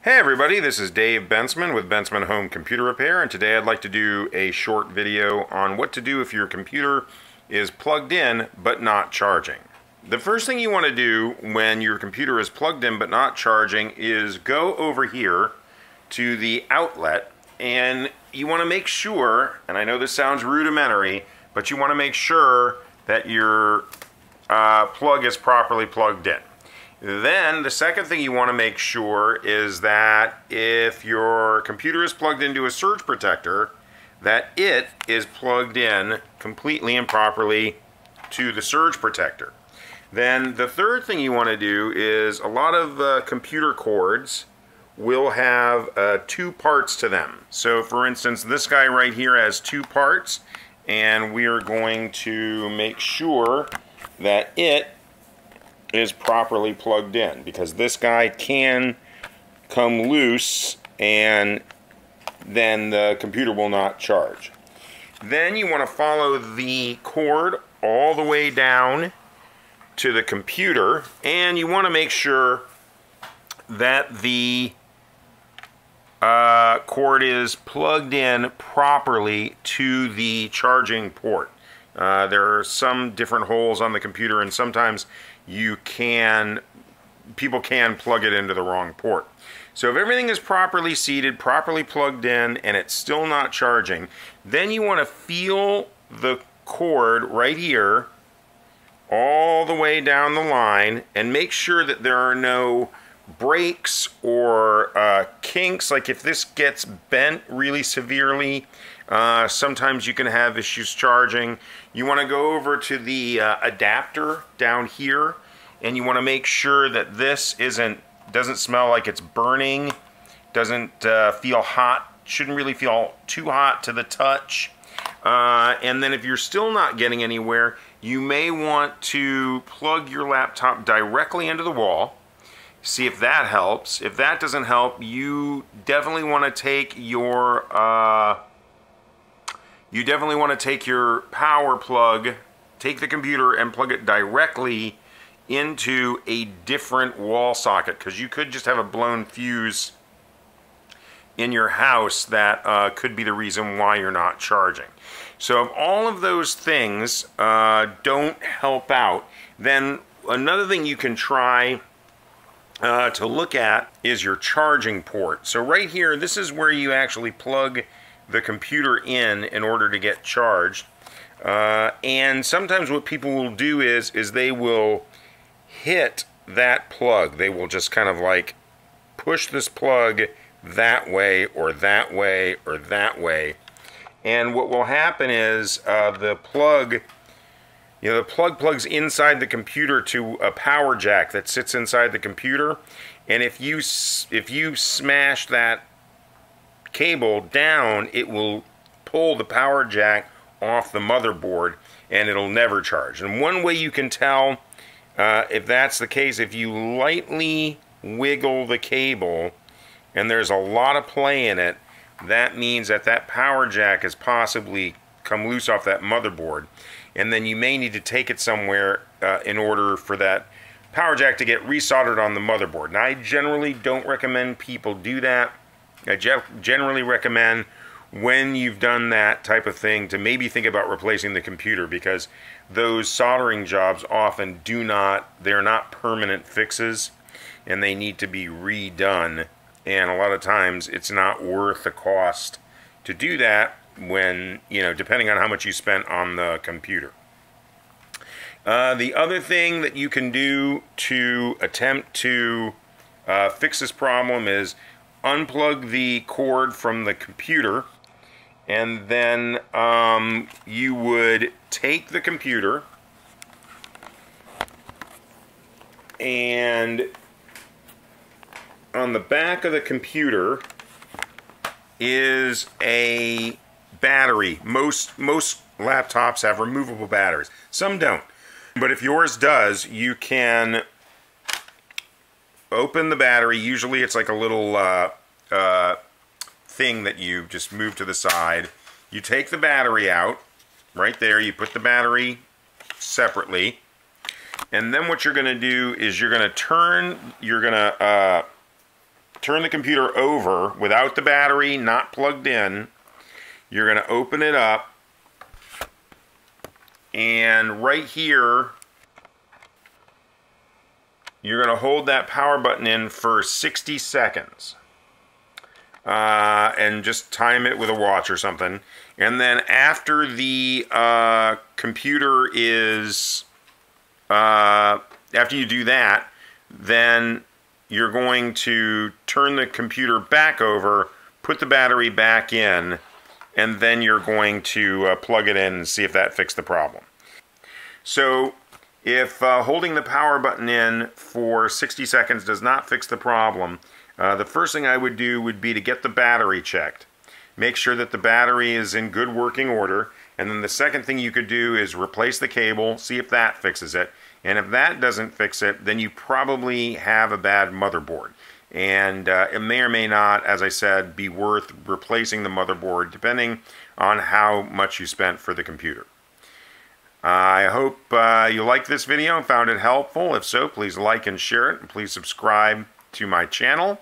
Hey everybody, this is Dave Bensman with Bensman Home Computer Repair, and today I'd like to do a short video on what to do if your computer is plugged in but not charging. The first thing you want to do when your computer is plugged in but not charging is go over here to the outlet, and you want to make sure, and I know this sounds rudimentary, but you want to make sure that your plug is properly plugged in. Then the second thing you want to make sure is that if your computer is plugged into a surge protector, that it is plugged in completely and properly to the surge protector. Then the third thing you want to do is a lot of computer cords will have two parts to them. So for instance, this guy right here has two parts, and we are going to make sure that it is properly plugged in, because this guy can come loose and then the computer will not charge. Then you want to follow the cord all the way down to the computer, and you want to make sure that the cord is plugged in properly to the charging port. There are some different holes on the computer, and sometimes people can plug it into the wrong port. So if everything is properly seated, properly plugged in, and it's still not charging, then you want to feel the cord right here all the way down the line and make sure that there are no breaks or kinks. Like if this gets bent really severely, sometimes you can have issues charging. You want to go over to the adapter down here, and you want to make sure that this doesn't smell like it's burning, doesn't feel hot, shouldn't really feel too hot to the touch. And then if you're still not getting anywhere, you may want to plug your laptop directly into the wall. See if that helps. If that doesn't help, you definitely want to take your power plug, take the computer and plug it directly into a different wall socket, because you could just have a blown fuse in your house that could be the reason why you're not charging. So if all of those things don't help out, then another thing you can try to look at is your charging port. So right here, this is where you actually plug the computer in order to get charged. And sometimes what people will do is they will hit that plug. They will just kind of like push this plug that way or that way or that way. And what will happen is the plug plugs inside the computer to a power jack that sits inside the computer, and if you smash that cable down, it will pull the power jack off the motherboard and it'll never charge. And one way you can tell if that's the case, if you lightly wiggle the cable and there's a lot of play in it, that means that power jack has possibly come loose off that motherboard, and then you may need to take it somewhere in order for that power jack to get resoldered on the motherboard. Now, I generally don't recommend people do that. I generally recommend, when you've done that type of thing, to maybe think about replacing the computer, because those soldering jobs often they're not permanent fixes, and they need to be redone. And a lot of times it's not worth the cost to do that when, depending on how much you spent on the computer. The other thing that you can do to attempt to fix this problem is unplug the cord from the computer, and then you would take the computer and on the back of the computer is a battery. Most laptops have removable batteries. Some don't. But if yours does, you can open the battery. Usually it's like a little thing that you just move to the side. You take the battery out. Right there, you put the battery separately. And then what you're going to do is you're going to turn the computer over without the battery, not plugged in. You're going to open it up, and right here you're going to hold that power button in for 60 seconds. And just time it with a watch or something. And then after the computer is, after you do that, then you're going to turn the computer back over, put the battery back in, and then you're going to plug it in and see if that fixed the problem. So if holding the power button in for 60 seconds does not fix the problem, the first thing I would do would be to get the battery checked. Make sure that the battery is in good working order. And then the second thing you could do is replace the cable, see if that fixes it. And if that doesn't fix it, then you probably have a bad motherboard. And it may or may not, as I said, be worth replacing the motherboard depending on how much you spent for the computer. I hope you liked this video and found it helpful. If so, please like and share it. And please subscribe to my channel.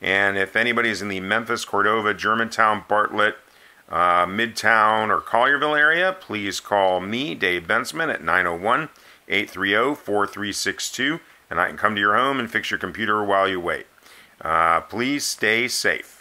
And if anybody is in the Memphis, Cordova, Germantown, Bartlett, Midtown, or Collierville area, please call me, Dave Bensman, at 901-830-4362, and I can come to your home and fix your computer while you wait. Please stay safe.